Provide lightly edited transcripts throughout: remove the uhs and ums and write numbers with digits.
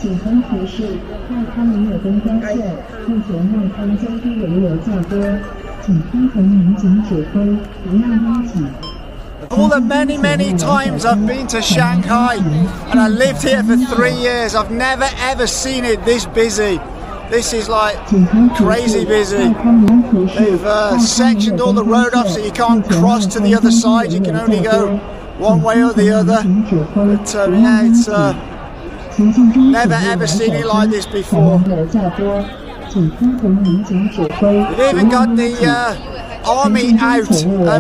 警方提示，外滩没有灯光线，目前外滩交通人流较多，请听从民警指挥，不要拥挤。All the many times I've been to Shanghai and I lived here for 3 years, I've never ever seen it this busy. This is like crazy busy. They've sectioned all the road off so you can't cross to the other side, you can only go one way or the other. But yeah, it's never ever seen it like this before. They've even got the army out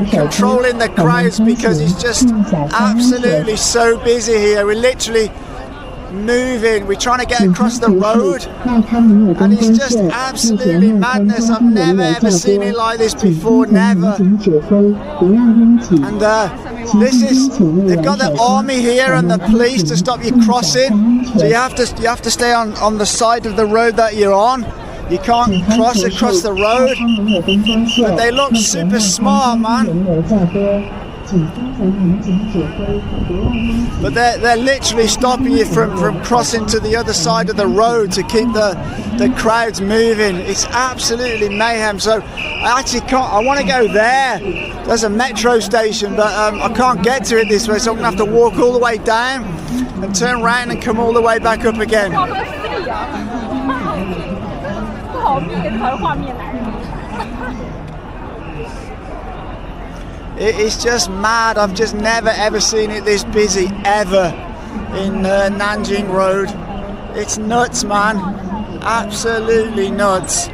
controlling the crowds because it's just absolutely so busy here. We're literally moving, we're trying to get across the road and it's just absolutely madness. I've never ever seen it like this before, never. And this is, they've got the army here and the police to stop you crossing, so you have to stay on the side of the road that you're on. You can't cross across the road, but they look super smart, man. But they're literally stopping you from crossing to the other side of the road to keep the crowds moving. It's absolutely mayhem. So I actually can't, I want to go there. There's a metro station, but I can't get to it this way, so I'm going to have to walk all the way down and turn around and come all the way back up again. It is just mad. I've just never ever seen it this busy ever in Nanjing Road. It's nuts, man. Absolutely nuts.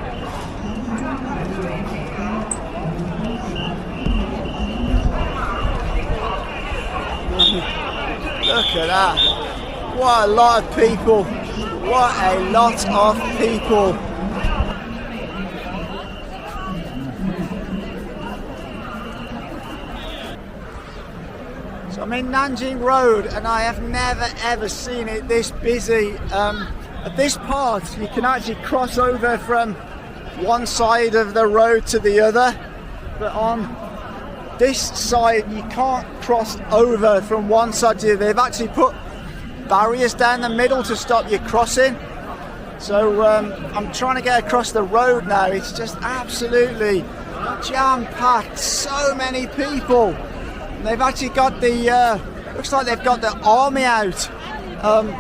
Look at that. What a lot of people. What a lot of people. I'm in Nanjing Road and I have never ever seen it this busy. At this part you can actually cross over from one side of the road to the other, but on this side you can't cross over from one side to the other. They've actually put barriers down the middle to stop you crossing. So I'm trying to get across the road now. It's just absolutely jam-packed, so many people. They've actually got the, looks like they've got the army out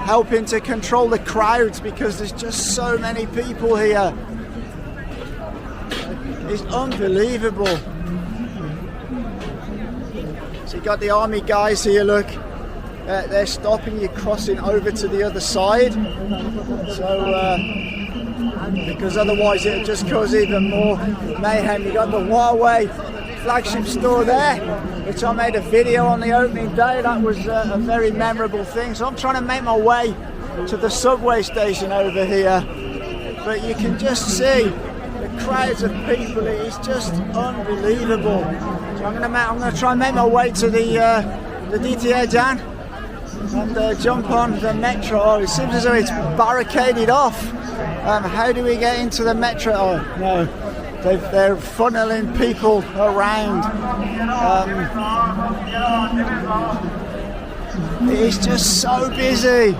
helping to control the crowds because there's just so many people here. It's unbelievable. So you got the army guys here, look. They're stopping you crossing over to the other side. So, because otherwise it'll just cause even more mayhem. You got the Huawei flagship store there, which I made a video on the opening day. That was a very memorable thing. So I'm trying to make my way to the subway station over here, but you can just see the crowds of people. It is just unbelievable. So I'm going to try and make my way to the DTA and jump on the metro. Oh, it seems as though it's barricaded off. How do we get into the metro? Oh no. They're funneling people around. It's just so busy.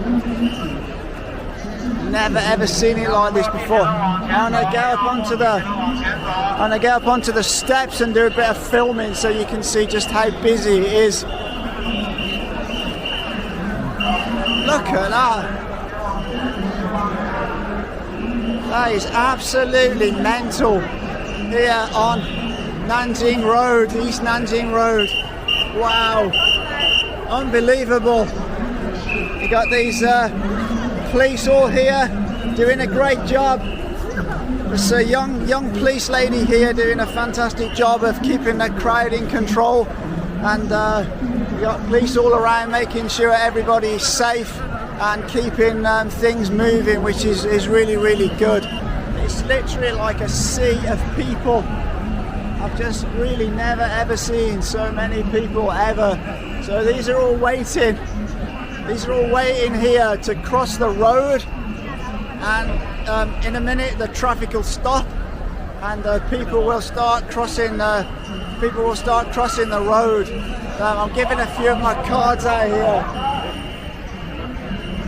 Never ever seen it like this before. I'm gonna get up onto the steps and do a bit of filming so you can see just how busy it is. Look at that. That is absolutely mental. Here on Nanjing Road, East Nanjing Road. Wow, unbelievable. You got these police all here doing a great job. There's a young police lady here doing a fantastic job of keeping the crowd in control, and you got police all around making sure everybody is safe and keeping things moving, which is really good. It's literally like a sea of people. I've just really never ever seen so many people ever. So these are all waiting. These are all waiting here to cross the road, and in a minute the traffic will stop and people will start crossing. People will start crossing the road. I'm giving a few of my cards out here.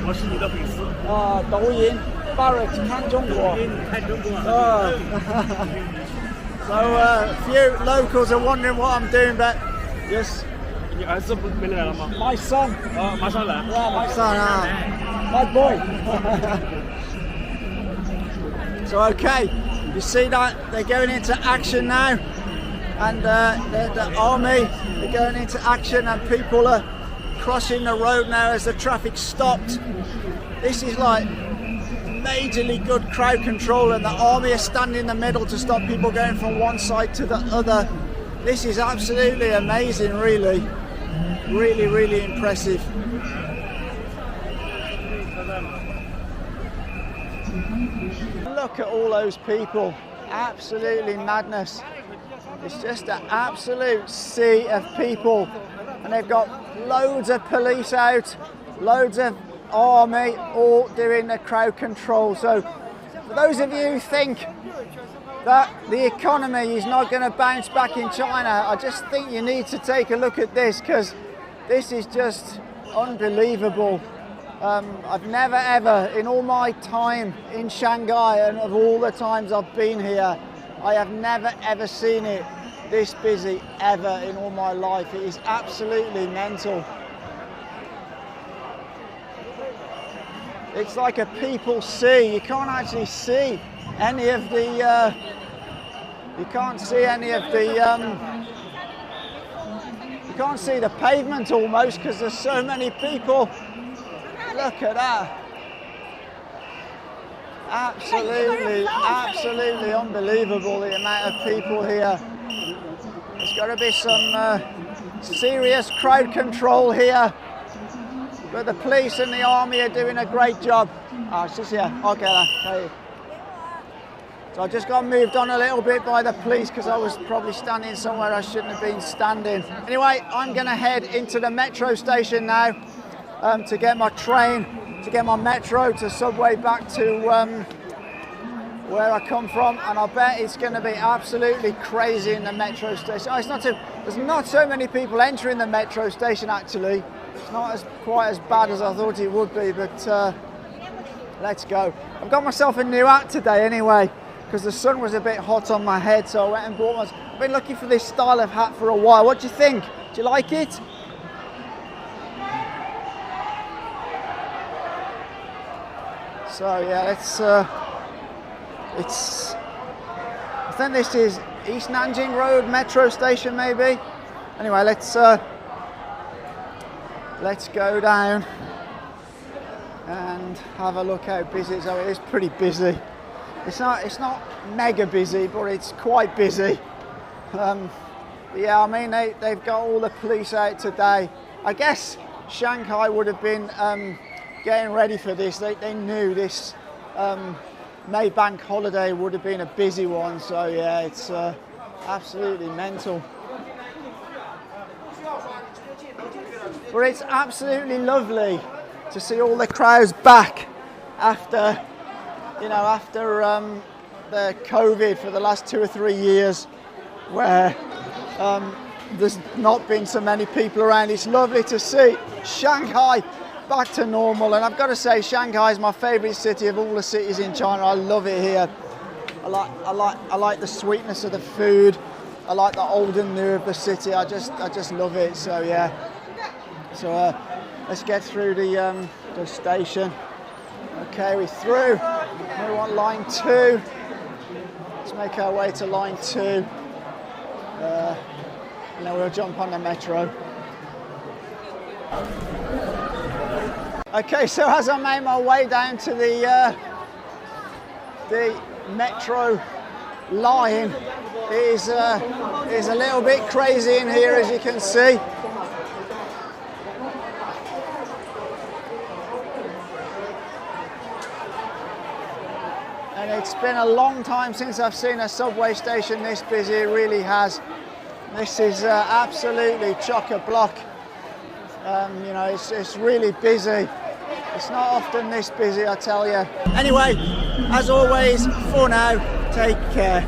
我是你的粉丝。抖音 Barrett 看中国。你看中国。So a few locals are wondering what I'm doing, but just 你儿子不没来了吗？ my son. 马上来。Yeah, my son. My boy. So okay, you see that they're going into action now, and the army are going into action, and people are crossing the road now as the traffic stopped. This is like majorly good crowd control, and the army are standing in the middle to stop people going from one side to the other. This is absolutely amazing, really impressive. Look at all those people, absolutely madness. It's just an absolute sea of people, and they've got loads of police out, loads of army, all doing the crowd control. So for those of you who think that the economy is not going to bounce back in China, I just think you need to take a look at this, because this is just unbelievable. I've never ever, in all my time in Shanghai and of all the times I've been here, I have never ever seen it this busy ever in all my life. It is absolutely mental. It's like a people sea. You can't actually see any of the you can't see the pavement almost, because there's so many people. Look at that. Absolutely unbelievable, the amount of people here. There's got to be some serious crowd control here. But the police and the army are doing a great job. It's just here. Okay. So I just got moved on a little bit by the police because I was probably standing somewhere I shouldn't have been standing. Anyway, I'm going to head into the metro station now to get my train, to get my metro to subway back to where I come from, and I bet it's going to be absolutely crazy in the metro station. There's not so many people entering the metro station actually. It's not quite as bad as I thought it would be, but let's go. I've got myself a new hat today anyway, because the sun was a bit hot on my head, so I went and bought one. I've been looking for this style of hat for a while. What do you think? Do you like it? So yeah, I think this is East Nanjing Road metro station maybe. Anyway, let's go down and have a look how busy it is. Oh, it is pretty busy. It's not mega busy, but it's quite busy. Yeah, I mean they've got all the police out today. I guess Shanghai would have been getting ready for this. They knew this May Bank holiday would have been a busy one, so yeah, it's absolutely mental. But it's absolutely lovely to see all the crowds back after the COVID for the last 2 or 3 years, where there's not been so many people around. It's lovely to see Shanghai back to normal, and I've got to say Shanghai is my favourite city of all the cities in China. I love it here. I like the sweetness of the food. I like the old and new of the city. I just love it. So yeah. So let's get through the station. Okay, we're through. We want line 2. Let's make our way to line 2. And then we'll jump on the metro. Okay, so as I made my way down to the metro line, it is a little bit crazy in here, as you can see. And it's been a long time since I've seen a subway station this busy. It really has. This is absolutely chock-a-block. You know, it's really busy. It's not often this busy, I tell you. Anyway, as always, for now, take care.